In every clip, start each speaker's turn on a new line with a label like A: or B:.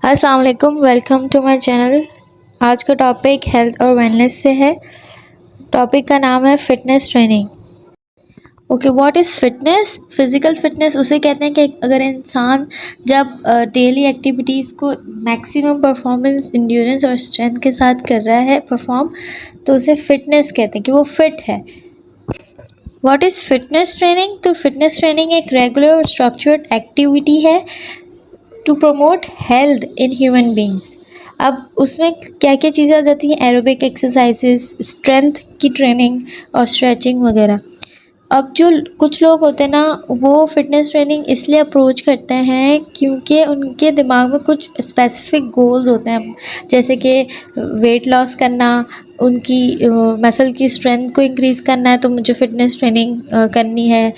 A: अस्सलाम वालेकुम, welcome to my channel. आज का टॉपिक हेल्थ और वेलनेस से है। टॉपिक का नाम है fitness training. Okay, what is fitness? Physical fitness उसे कहते हैं कि अगर इंसान जब डेली एक्टिविटीज़ को मैक्सिमम परफॉर्मेंस, इंड्योरेंस और स्ट्रेंथ के साथ कर रहा है परफॉर्म, तो उसे फिटनेस कहते हैं कि वो फिट है। What is fitness training? तो फिटनेस ट्रेनिंग एक रेगुलर और स्ट्रक्चर्ड एक्टिविटी है to promote health in human beings. अब उसमें क्या क्या चीज़ें आ जाती हैं? एरोबिक एक्सरसाइजेस, स्ट्रेंथ की ट्रेनिंग और स्ट्रेचिंग वगैरह। अब जो कुछ लोग होते हैं ना, वो फिटनेस ट्रेनिंग इसलिए अप्रोच करते हैं क्योंकि उनके दिमाग में कुछ स्पेसिफिक गोल्स होते हैं, जैसे कि वेट लॉस करना, उनकी मसल की स्ट्रेंथ को इंक्रीज़ करना है, तो मुझे फिटनेस ट्रेनिंग करनी है।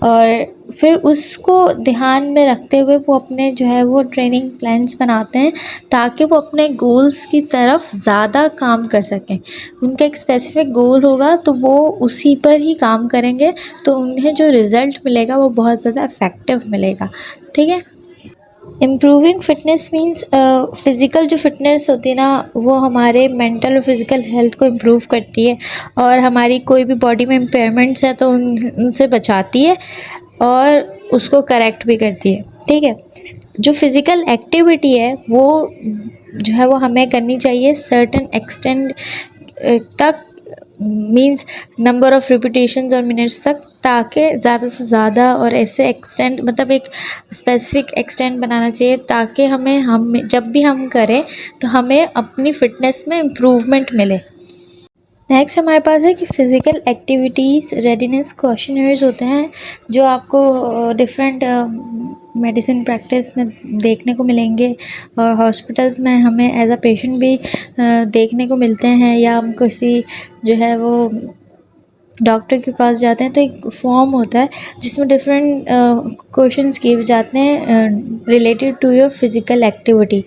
A: और फिर उसको ध्यान में रखते हुए वो अपने जो है वो ट्रेनिंग प्लान्स बनाते हैं ताकि वो अपने गोल्स की तरफ ज़्यादा काम कर सकें। उनका एक स्पेसिफिक गोल होगा तो वो उसी पर ही काम करेंगे, तो उन्हें जो रिज़ल्ट मिलेगा वो बहुत ज़्यादा इफ़ेक्टिव मिलेगा। ठीक है। इम्प्रूविंग फिटनेस मीन्स फ़िज़िकल जो फिटनेस होती है ना, वो हमारे मेंटल और फिज़िकल हेल्थ को इम्प्रूव करती है और हमारी कोई भी बॉडी में इम्पेयरमेंट्स है तो उनसे बचाती है और उसको करेक्ट भी करती है। ठीक है। जो फिज़िकल एक्टिविटी है वो जो है वो हमें करनी चाहिए सर्टेन एक्सटेंड तक, मीन्स नंबर ऑफ़ रिपिटेशंस और मिनट्स तक, ताकि ज़्यादा से ज़्यादा और ऐसे एक्सटेंड, मतलब एक स्पेसिफिक एक्सटेंड बनाना चाहिए ताकि हम जब भी हम करें तो हमें अपनी फ़िटनेस में इम्प्रूवमेंट मिले। नेक्स्ट हमारे पास है कि फ़िज़िकल एक्टिविटीज़ रेडीनेस क्वेश्चनर्स होते हैं जो आपको डिफरेंट मेडिसिन प्रैक्टिस में देखने को मिलेंगे और हॉस्पिटल्स में हमें एज अ पेशेंट भी देखने को मिलते हैं, या हम किसी जो है वो डॉक्टर के पास जाते हैं तो एक फॉर्म होता है जिसमें डिफरेंट क्वेश्चंस किए जाते हैं related to your physical activity.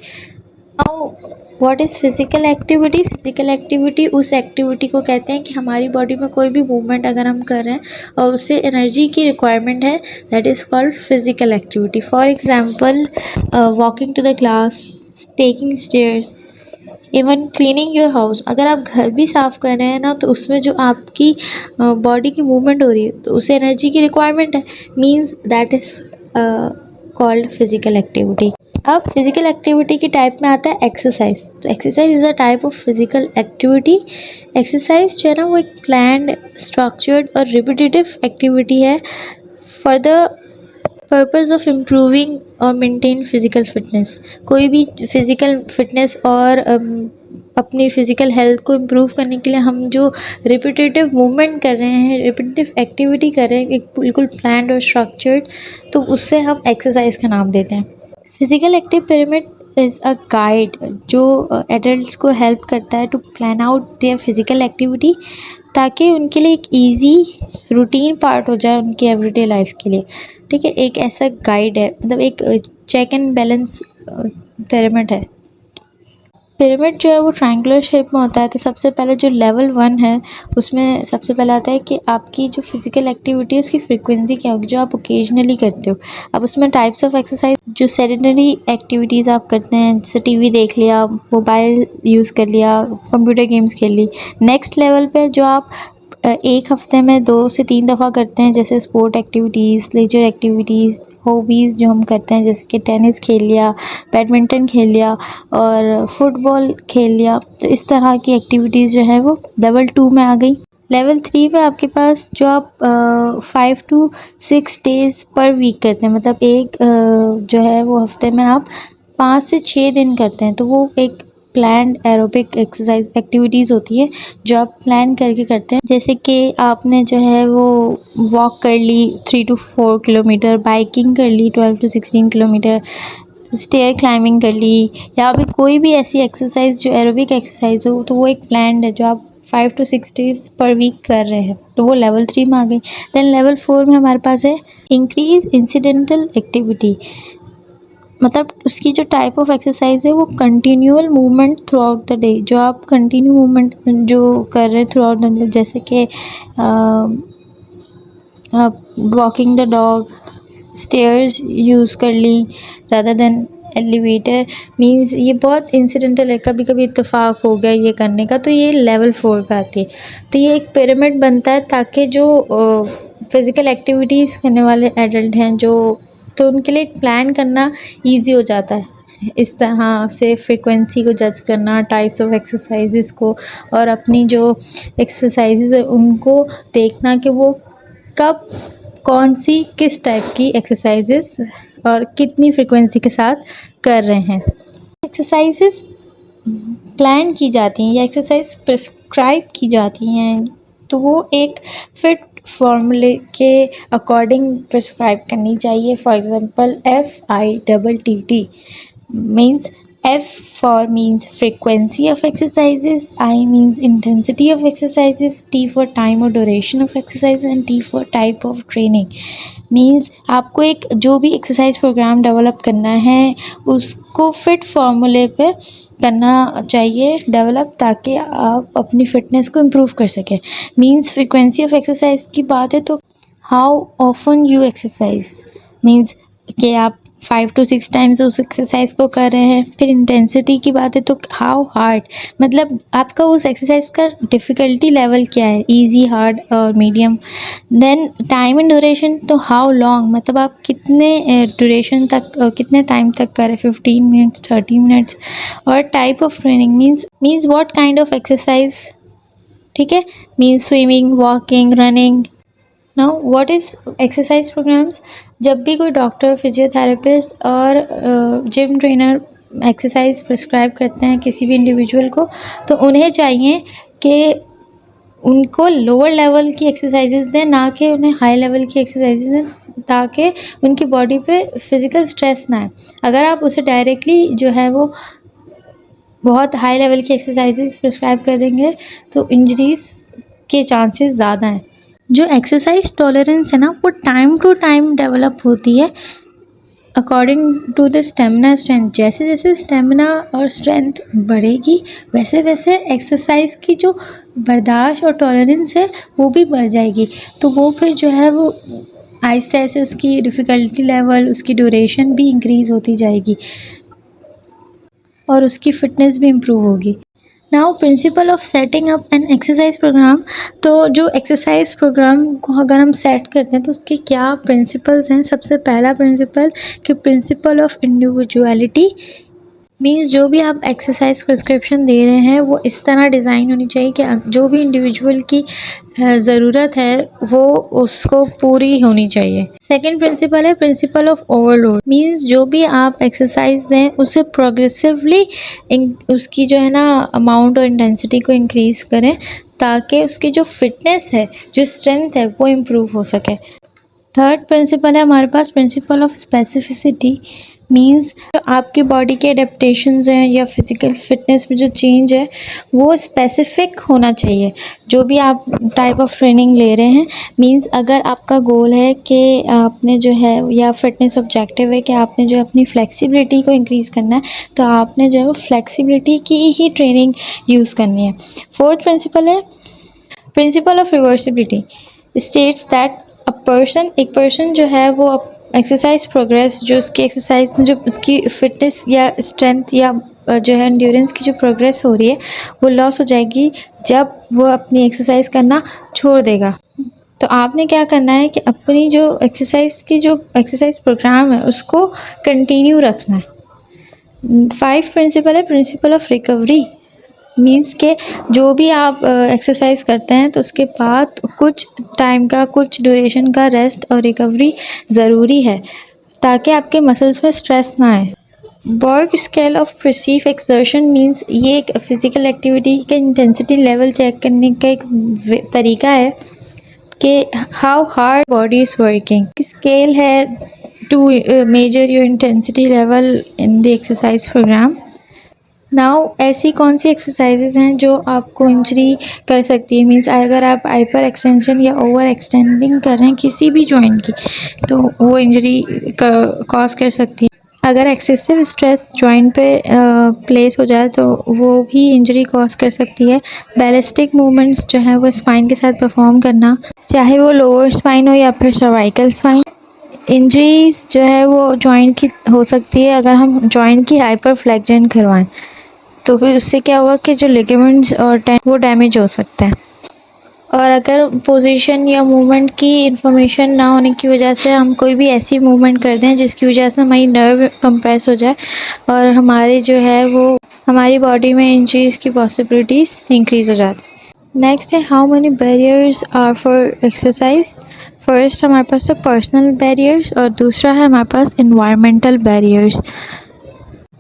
A: What is physical activity? Physical activity उस एक्टिविटी को कहते हैं कि हमारी बॉडी में कोई भी मूवमेंट अगर हम कर रहे हैं और उससे एनर्जी की रिक्वायरमेंट है, that is called physical activity. For example walking to the class, taking stairs, even cleaning your house. अगर आप घर भी साफ़ कर रहे हैं ना, तो उसमें जो आपकी बॉडी की मूवमेंट हो रही है तो उसे एनर्जी की रिक्वायरमेंट है, means that is called physical activity. अब फिज़िकल एक्टिविटी की टाइप में आता है एक्सरसाइज। तो exercise is a type of physical activity. Exercise जो है ना वो एक प्लान्ड, स्ट्रक्चर्ड और रिपीटेटिव एक्टिविटी है for the purpose of improving और मेंटेन फिज़िकल फिटनेस। कोई भी फिज़िकल फिटनेस और अपनी फ़िज़िकल हेल्थ को इम्प्रूव करने के लिए हम जो रिपीटेटिव मूवमेंट कर रहे हैं, रिपीटेटिव एक्टिविटी कर रहे हैं, एक बिल्कुल प्लान्ड और स्ट्रक्चर्ड, तो उससे हम एक्सरसाइज का नाम देते हैं। Physical active pyramid is a guide जो एडल्ट्स को हेल्प करता है to plan out their physical activity, ताकि उनके लिए एक इजी रूटीन पार्ट हो जाए उनकी एवरीडे लाइफ के लिए। ठीक है, एक ऐसा गाइड है, मतलब एक चेक एंड बैलेंस पिरामिड है। पिरामिड जो है वो ट्रायंगुलर शेप में होता है। तो सबसे पहले जो लेवल 1 है उसमें सबसे पहले आता है कि आपकी जो फिज़िकल एक्टिविटी है उसकी फ्रीक्वेंसी क्या होगी, जो आप ओकेजनली करते हो। अब उसमें टाइप्स ऑफ एक्सरसाइज, जो सेडेंटरी एक्टिविटीज़ आप करते हैं, जैसे टीवी देख लिया, मोबाइल यूज़ कर लिया, कंप्यूटर गेम्स खेल ली। नेक्स्ट लेवल पे जो आप एक हफ्ते में 2 से 3 दफ़ा करते हैं, जैसे sport activities, leisure activities, hobbies जो हम करते हैं, जैसे कि टेनिस खेल लिया, बैडमिंटन खेल लिया और फुटबॉल खेल लिया। तो इस तरह की एक्टिविटीज़ जो है वो लेवल 2 में आ गई। लेवल 3 में आपके पास जो आप 5 टू 6 डेज़ पर वीक करते हैं, मतलब एक जो है वो हफ्ते में आप 5 से 6 दिन करते हैं, तो वो एक प्लान्ड एरोबिक एक्सरसाइज एक्टिविटीज़ होती है जो आप प्लान करके करते हैं। जैसे कि आपने जो है वो वॉक कर ली 3 टू 4 किलोमीटर, बाइकिंग कर ली 12 टू 16 किलोमीटर, स्टेयर क्लाइंबिंग कर ली, या फिर कोई भी ऐसी एक्सरसाइज जो एरोबिक एक्सरसाइज हो, तो वो एक प्लान्ड है जो आप 5 टू 6 डेज़ पर वीक कर रहे हैं, तो वो लेवल 3 में आ गई। देन लेवल 4 में हमारे पास है इंक्रीज इंसिडेंटल एक्टिविटी, मतलब उसकी जो टाइप ऑफ एक्सरसाइज है वो continual movement through out the day, जो आप कंटिन्यू मूवमेंट जो कर रहे हैं थ्रू आउट द डे, जैसे कि walking the dog, stairs use कर ली रादर देन एलिवेटर मींस ये बहुत इंसिडेंटल है, कभी कभी इत्तेफाक हो गया ये करने का, तो ये लेवल 4 पे आती है। तो ये एक पिरामिड बनता है ताकि जो फिज़िकल एक्टिविटीज़ करने वाले एडल्ट हैं जो, तो उनके लिए प्लान करना ईजी हो जाता है। इस तरह से फ्रीक्वेंसी को जज करना, टाइप्स ऑफ एक्सरसाइजेस को, और अपनी जो एक्सरसाइजेस है उनको देखना कि वो कब कौन सी किस टाइप की एक्सरसाइजेस और कितनी फ्रीक्वेंसी के साथ कर रहे हैं। एक्सरसाइजेस प्लान की जाती हैं या एक्सरसाइज प्रिस्क्राइब की जाती हैं तो वो एक फिट फॉर्मूले के अकॉर्डिंग प्रिस्क्राइब करनी चाहिए। For example FITT means F for means frequency of exercises, I means intensity of exercises, T for time or duration of exercise and T for type of training। Means आपको एक जो भी exercise programme develop करना है उसको fit फार्मूले पे करना चाहिए डेवलप, ताकि आप अपनी फिटनेस को इम्प्रूव कर सकें। मीन्स फ्रीक्वेंसी ऑफ एक्सरसाइज की बात है तो how often you exercise, means कि आप 5 to 6 टाइम्स उस एक्सरसाइज को कर रहे हैं। फिर इंटेंसिटी की बात है तो हाउ हार्ड, मतलब आपका उस एक्सरसाइज का डिफ़िकल्टी लेवल क्या है, इजी, हार्ड और medium. Then time and duration, तो हाउ लॉन्ग, मतलब आप कितने ड्यूरेशन तक और कितने टाइम तक करें, 15 मिनट्स, 30 मिनट्स। और type of training means what kind of exercise, ठीक है, means swimming, walking, running. Now what is exercise programs, जब भी कोई डॉक्टर, फिजियोथेरेपिस्ट और जिम ट्रेनर एक्सरसाइज प्रिस्क्राइब करते हैं किसी भी इंडिविजुअल को, तो उन्हें चाहिए कि उनको लोअर लेवल की एक्सरसाइजेज दें, ना कि उन्हें हाई लेवल की एक्सरसाइजेज दें, ताकि उनकी बॉडी पे फिज़िकल स्ट्रेस ना आए। अगर आप उसे डायरेक्टली जो है वो बहुत हाई लेवल की एक्सरसाइजेज प्रिस्क्राइब कर देंगे तो इंजरीज़ के चांसेस ज़्यादा हैं। जो एक्सरसाइज टॉलरेंस है ना वो टाइम टू टाइम डेवलप होती है according to the stamina strength. जैसे जैसे स्टेमिना और स्ट्रेंथ बढ़ेगी वैसे वैसे एक्सरसाइज की जो बर्दाश्त और टॉलरेंस है वो भी बढ़ जाएगी। तो वो फिर जो है वो आहिस्ता आहिस्ता उसकी डिफ़िकल्टी लेवल, उसकी ड्यूरेशन भी इंक्रीज़ होती जाएगी और उसकी फ़िटनेस भी इम्प्रूव होगी। Now principle of setting up an exercise program, तो जो एक्सरसाइज प्रोग्राम को अगर हम सेट करते हैं तो उसके क्या प्रिंसिपल्स हैं। सबसे पहला प्रिंसिपल कि प्रिंसिपल ऑफ इंडिविजुअलिटी, मीन्स जो भी आप एक्सरसाइज प्रिस्क्रिप्शन दे रहे हैं वो इस तरह डिज़ाइन होनी चाहिए कि जो भी इंडिविजुअल की ज़रूरत है वो उसको पूरी होनी चाहिए। सेकंड प्रिंसिपल है प्रिंसिपल ऑफ ओवरलोड, मीन्स जो भी आप एक्सरसाइज दें उसे प्रोग्रेसिवली उसकी जो है ना अमाउंट और इंटेंसिटी को इंक्रीज़ करें, ताकि उसकी जो फिटनेस है, जो स्ट्रेंथ है वो इम्प्रूव हो सके। थर्ड प्रिंसिपल है हमारे पास प्रिंसिपल ऑफ स्पेसिफिसिटी, मीन्स जो आपकी बॉडी के एडेप्टेशंस हैं या फिज़िकल फिटनेस में जो चेंज है वो स्पेसिफिक होना चाहिए। जो भी आप टाइप ऑफ ट्रेनिंग ले रहे हैं, मीन्स अगर आपका गोल है कि आपने जो है या फिटनेस ऑब्जेक्टिव है कि आपने जो अपनी फ्लेक्सिबिलिटी को इंक्रीज़ करना है, तो आपने जो है वो फ्लेक्सिबिलिटी की ही ट्रेनिंग यूज़ करनी है। फोर्थ प्रिंसिपल है principle of reversibility, states that एक पर्सन जो है वो एक्सरसाइज प्रोग्रेस, जो उसकी एक्सरसाइज में जो उसकी फिटनेस या स्ट्रेंथ या जो है एंड्योरेंस की जो प्रोग्रेस हो रही है वो लॉस हो जाएगी जब वो अपनी एक्सरसाइज करना छोड़ देगा। तो आपने क्या करना है कि अपनी जो एक्सरसाइज प्रोग्राम है उसको कंटिन्यू रखना है। 5 प्रिंसिपल है प्रिंसिपल ऑफ रिकवरी, मीन्स के जो भी आप एक्सरसाइज करते हैं तो उसके बाद कुछ टाइम का, कुछ ड्यूरेशन का रेस्ट और रिकवरी ज़रूरी है ताकि आपके मसल्स में स्ट्रेस ना आए। Borg scale of perceive exertion, means ये एक फिज़िकल एक्टिविटी के इंटेंसिटी लेवल चेक करने का एक तरीका है कि how hard body is working. Scale है to measure your intensity level in the exercise program. Now ऐसी कौन सी एक्सरसाइजेज हैं जो आपको इंजरी कर सकती है, मीन्स अगर आप हाइपर एक्सटेंशन या ओवर एक्सटेंडिंग कर रहे हैं किसी भी जॉइंट की तो वो इंजरी कॉज कर सकती है। अगर एक्सेसिव स्ट्रेस जॉइंट पे प्लेस हो जाए तो वो भी इंजरी कॉज कर सकती है। बैलिस्टिक मूवमेंट्स जो है वो स्पाइन के साथ परफॉर्म करना, चाहे वो लोअर स्पाइन हो या फिर सर्वाइकल स्पाइन। इंजरीज जो है वो जॉइंट की हो सकती है अगर हम जॉइंट की हाइपरफ्लेक्शन करवाएं, तो फिर उससे क्या होगा कि जो लिगामेंट्स और वो डैमेज हो सकते हैं। और अगर पोजीशन या मूवमेंट की इंफॉर्मेशन ना होने की वजह से हम कोई भी ऐसी मूवमेंट कर दें जिसकी वजह से हमारी नर्व कंप्रेस हो जाए और हमारी जो है वो हमारी बॉडी में इंजरीज की पॉसिबिलिटीज़ इंक्रीज हो जाती है। नेक्स्ट है how many barriers are for exercise. First हमारे पास है पर्सनल बैरियर्स और दूसरा है हमारे पास इन्वायरमेंटल बैरियर्स।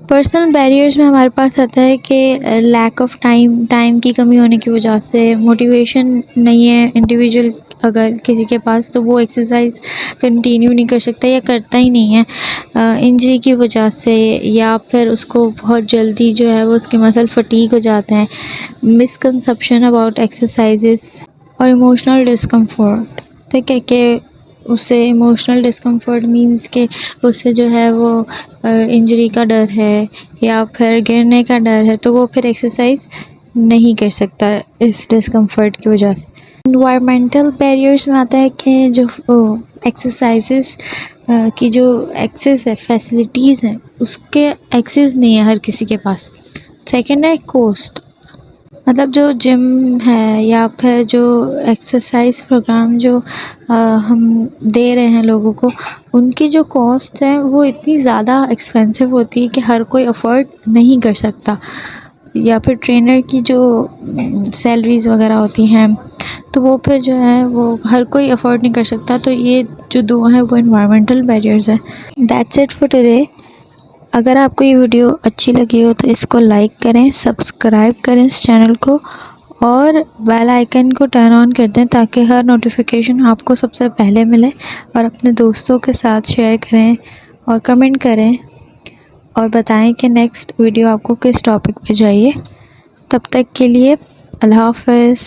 A: पर्सनल बैरियर्स में हमारे पास आता है कि लैक ऑफ टाइम की कमी होने की वजह से मोटिवेशन नहीं है इंडिविजुअल अगर किसी के पास, तो वो एक्सरसाइज कंटिन्यू नहीं कर सकता या करता ही नहीं है इंजरी की वजह से, या फिर उसको बहुत जल्दी जो है वो उसके मसल फटीग हो जाते हैं। मिसकंसेप्शन अबाउट एक्सरसाइजेस और इमोशनल डिस्कम्फर्ट, ठीक है, कि उससे इमोशनल डिस्कम्फर्ट मींस के उससे जो है वो इंजरी का डर है या फिर गिरने का डर है, तो वो फिर एक्सरसाइज नहीं कर सकता इस डिस्कम्फर्ट की वजह से। इन्वायरमेंटल बैरियर्स में आता है कि जो एक्सरसाइजेस की जो एक्सेस है, फैसिलिटीज़ हैं, उसके एक्सेस नहीं है हर किसी के पास। सेकंड है कॉस्ट, मतलब जो जिम है या फिर जो एक्सरसाइज प्रोग्राम जो हम दे रहे हैं लोगों को, उनकी जो कॉस्ट है वो इतनी ज़्यादा एक्सपेंसिव होती है कि हर कोई अफोर्ड नहीं कर सकता, या फिर ट्रेनर की जो सैलरीज़ वगैरह होती हैं तो वो फिर जो है वो हर कोई अफोर्ड नहीं कर सकता। तो ये जो दो हैं वो इन्वायरमेंटल बैरियर्स हैं। That's it for today. अगर आपको ये वीडियो अच्छी लगी हो तो इसको लाइक करें, सब्सक्राइब करें इस चैनल को और बेल आइकन को टर्न ऑन कर दें ताकि हर नोटिफिकेशन आपको सबसे पहले मिले। और अपने दोस्तों के साथ शेयर करें और कमेंट करें और बताएं कि नेक्स्ट वीडियो आपको किस टॉपिक पे चाहिए। तब तक के लिए अल्लाह हाफ़िज़।